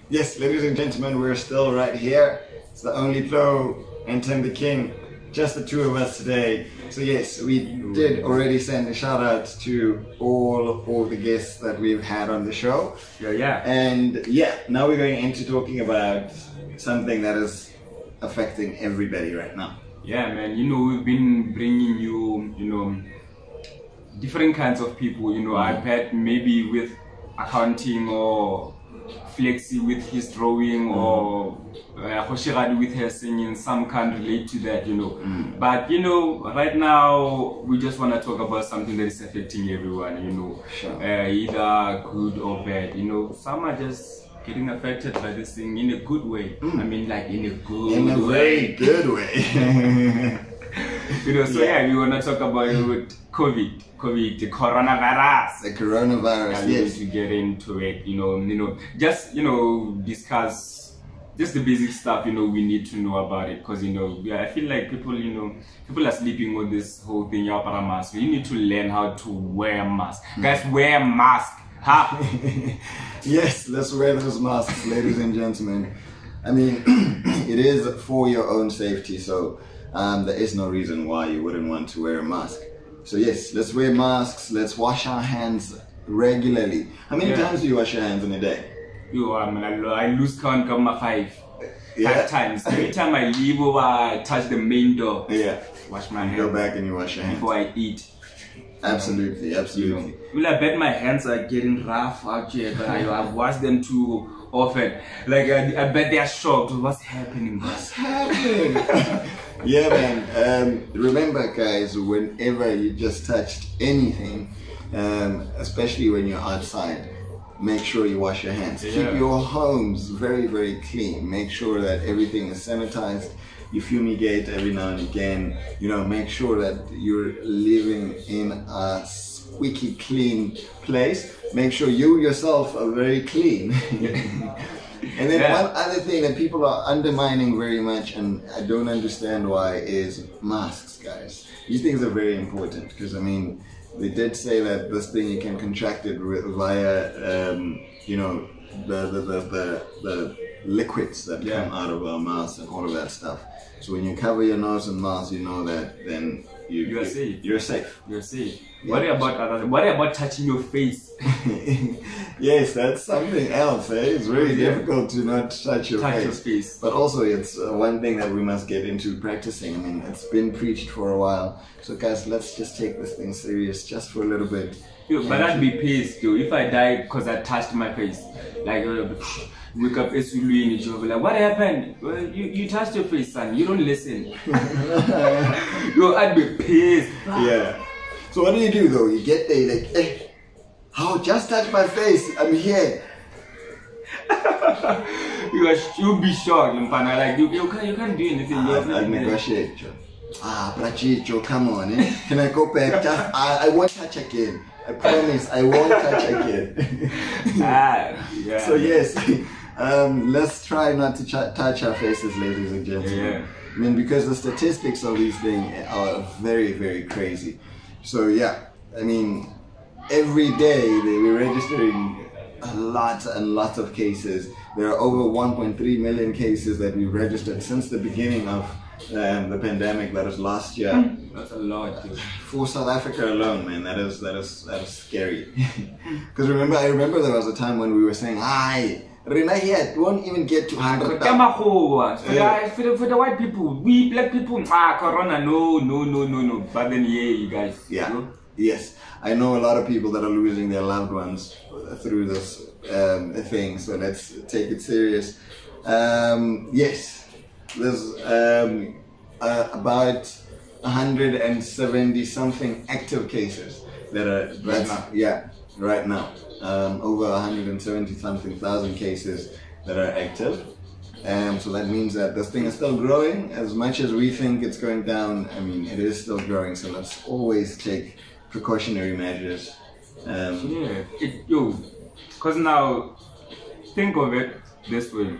Yes, ladies and gentlemen, we're still right here. It's the only Flo and Tim the King, just the two of us today. So yes, we did already send a shout out to all the guests that we've had on the show. Yeah. And yeah, now we're going into talking about something that is affecting everybody right now. Yeah, man. We've been bringing you, different kinds of people. I've had maybe with accounting or Flexi with his drawing or Hoshiradi with her singing. Some can relate to that, But right now we just want to talk about something that is affecting everyone, Sure. Either good or bad. Some are just getting affected by this thing in a good way. I mean, like in a good In a very good way. So we want to talk about COVID, the coronavirus. The coronavirus, We yes. need to get into it, just discuss just the basic stuff, we need to know about it, because I feel like people are sleeping on this whole thing. Mask. You need to learn how to wear a mask. Guys, wear a mask. Ha! Yes, let's wear those masks, ladies and gentlemen. I mean, it is for your own safety, so there is no reason why you wouldn't want to wear a mask. So yes, let's wear masks, let's wash our hands regularly. How many times do you wash your hands in a day? I lose count of my five times. Every time I leave or I touch the main door, wash my hands. Go back and you wash your hands. Before I eat. Absolutely. Well, I bet my hands are getting rough out here, but I've washed them too often. Like, I bet they are shocked. What's happening? What's happening? Yeah, man. Remember, guys, whenever you just touched anything, especially when you're outside, make sure you wash your hands. Keep your homes very, very clean. Make sure that everything is sanitized. You fumigate every now and again. Make sure that you're living in a squeaky clean place. Make sure you yourself are very clean. And then one other thing that people are undermining very much, and I don't understand why, is masks, guys. These things are very important, because I mean, they did say that this thing you can contract it via, the liquids that come out of our mouths and all of that stuff. So when you cover your nose and mouth, you know that then you're safe. You're safe. You're safe. Worry about touching your face. Yes, that's something else. It's really difficult to not touch your face. But also, it's one thing that we must get into practicing. I mean, it's been preached for a while. So guys, let's just take this thing serious just for a little bit. But I'd be pissed, if I died because I touched my face. Like, wake up, like, what happened? Well, you touched your face, son. You don't listen. I'd be pissed. Yeah. So what do you do though? You get there, like, hey, just touch my face. I'm here. You'll be shocked, like you can't do anything. I'll negotiate. Prachicho, come on, Can I go back? I won't touch again. I promise, I won't touch again. So yes, let's try not to touch our faces, ladies and gentlemen. I mean, because the statistics of these things are very, very crazy. So yeah, I mean, every day we're registering a lot and lots of cases. There are over 1.3 million cases that we've registered since the beginning of the pandemic. That is last year. That's a lot, dude. For South Africa alone, man, that is scary. Because I remember there was a time when we were saying, Rena here, it won't even get to 100,000. For the white people, we black people, corona, no. But then, you guys. Yeah. Yes. I know a lot of people that are losing their loved ones through this thing, so let's take it serious. Yes. There's about 170 something active cases that are right now. Over 170 something thousand cases that are active. So that means that this thing is still growing. As much as we think it's going down, I mean, it is still growing. So let's always take precautionary measures. Because now, think of it this way.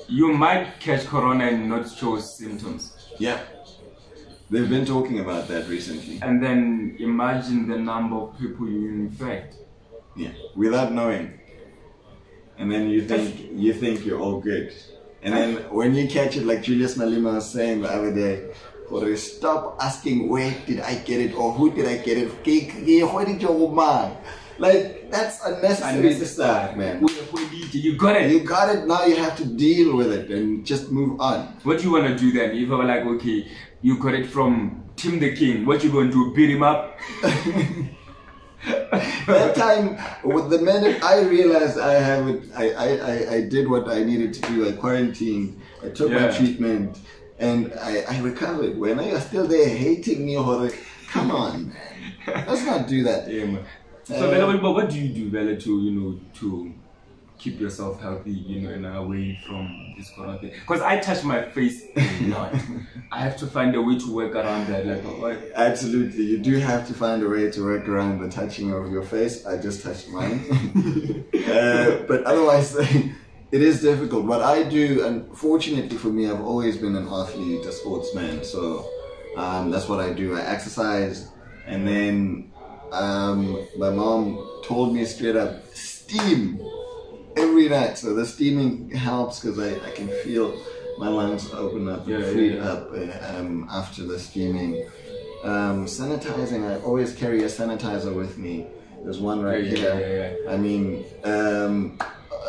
You might catch corona and not show symptoms. Yeah. They've been talking about that recently. And then imagine the number of people you infect. Yeah, without knowing. And then you think you're all good. And then when you catch it, like Julius Malema was saying the other day, or stop asking where did I get it or who did I get it? Like, that's unnecessary stuff, man. You got it. You got it, now you have to deal with it and just move on. What you want to do then? If I were like, okay, you got it from Tim the King, what you going to do? Beat him up? That time, with the minute I realized I have it, I did what I needed to do. I quarantined, I took my treatment, and I recovered. When you're still there hating me, come on, man. Let's not do that. Yeah, man. So, but what do you do, Bella, to keep yourself healthy, and away from this corona thing? Because I touch my face a lot. I have to find a way to work around that. Like, absolutely, you do have to find a way to work around the touching of your face. I just touched mine. But otherwise, it is difficult. What I do, unfortunately for me, I've always been an athlete, a sportsman. So that's what I do. I exercise, and then my mom told me straight up, steam every night. So the steaming helps because I can feel my lungs open up and freed up after the steaming. Sanitizing, I always carry a sanitizer with me. There's one right here. I mean,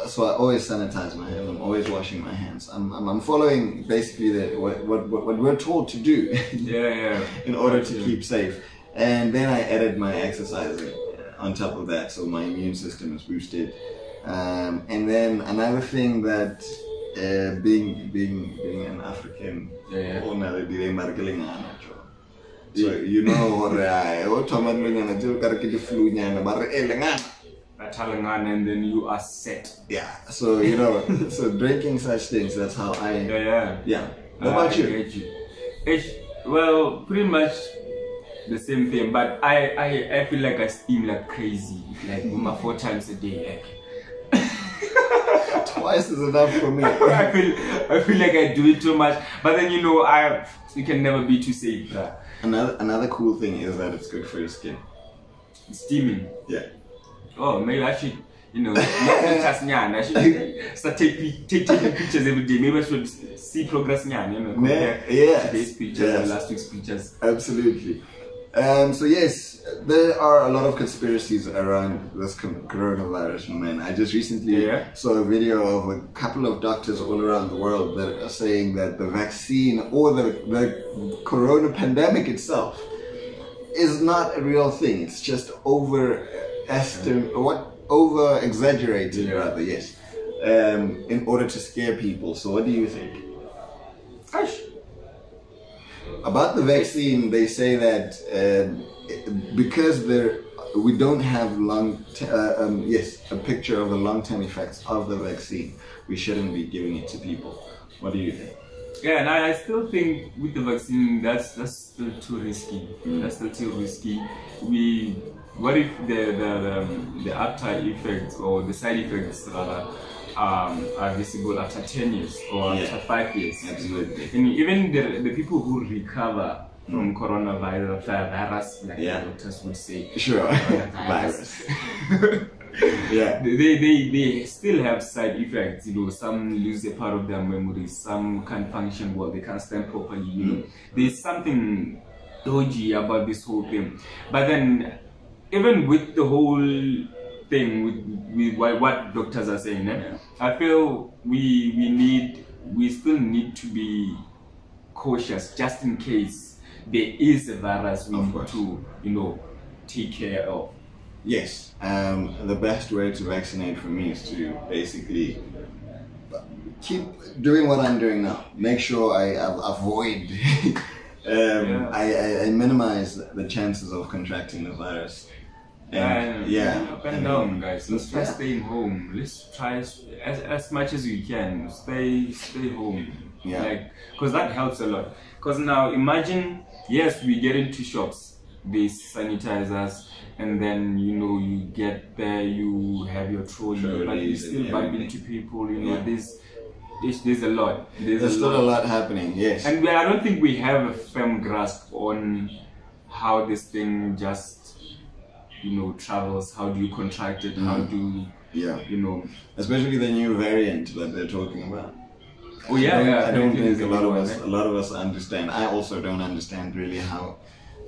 so I always sanitize my hands. I'm always washing my hands. I'm following basically what we're told to do. In order to keep safe. And then I added my exercising on top of that, so my immune system is boosted. And then another thing that being an African, so you know and then you are set. Yeah. So so drinking such things, that's how I What about you? Well, pretty much the same thing, but I feel like I steam like crazy, like 4 times a day. Twice is enough for me. I feel like I do it too much, but then you can never be too safe. Another cool thing is that it's good for your skin. Steaming. Yeah. Oh, maybe I should, I should start taking pictures every day. Maybe I should see progress, today's pictures and last week's pictures. Absolutely. So yes, there are a lot of conspiracies around this coronavirus, man. I just recently saw a video of a couple of doctors all around the world that are saying that the vaccine or the corona pandemic itself is not a real thing. It's just over-exaggerated, rather, yes, in order to scare people. So what do you think? About the vaccine, they say that because we don't have a picture of the long-term effects of the vaccine, we shouldn't be giving it to people. What do you think? Yeah, and I still think with the vaccine, that's still too risky. That's still too risky. What if the after effects or the side effects rather are visible after 10 years or after 5 years? Absolutely. And even the people who recover from coronavirus, like the doctors would say, virus. They still have side effects. Some lose a part of their memory, some can't function well, they can't stand properly. There's something dodgy about this whole thing. But then, even with the whole thing, with what doctors are saying, I feel we still need to be cautious just in case there is a virus we need to take care of. Yes, the best way to vaccinate for me is to basically keep doing what I'm doing now. Make sure I avoid, I minimize the chances of contracting the virus. Up and down, guys. Let's try staying home. Let's try as much as we can. Stay home. Because that helps a lot. Because now imagine, yes, we get into shops, these sanitizers, and then you get there, you have your trolley, but you still bump into people. There's a lot. There's still a lot happening. Yes. And I don't think we have a firm grasp on how this thing just travels? How do you contract it? How do especially the new variant that they're talking about. Oh yeah, I don't think a lot of us understand. I also don't understand really how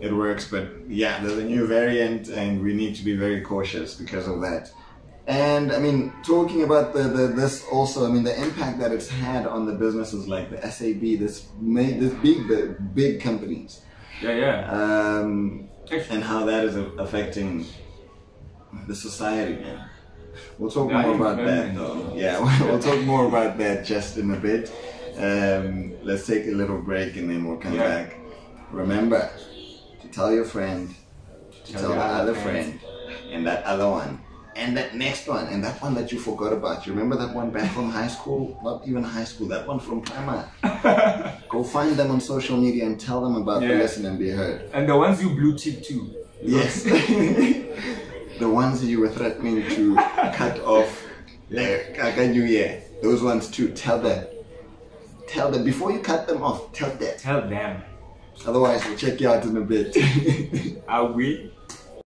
it works, but yeah, there's a new variant, and we need to be very cautious because of that. And I mean, talking about this also, I mean, the impact that it's had on the businesses like the SAB, this big companies. And how that is affecting the society, man. We'll talk more about that though. Yeah, we'll talk more about that just in a bit. Let's take a little break and then we'll come back. Remember to tell your friend, to tell the other friend, and that other one, and that next one, and that one that you forgot about. You remember that one back from high school? Not even high school, that one from primary. Go find them on social media and tell them about the Listen and Be Heard. And the ones you blue tick too. Yes. The ones you were threatening to cut off. Those ones too. Tell them. Tell them. Before you cut them off, tell them. Tell them. Otherwise, we'll check you out in a bit. Are we?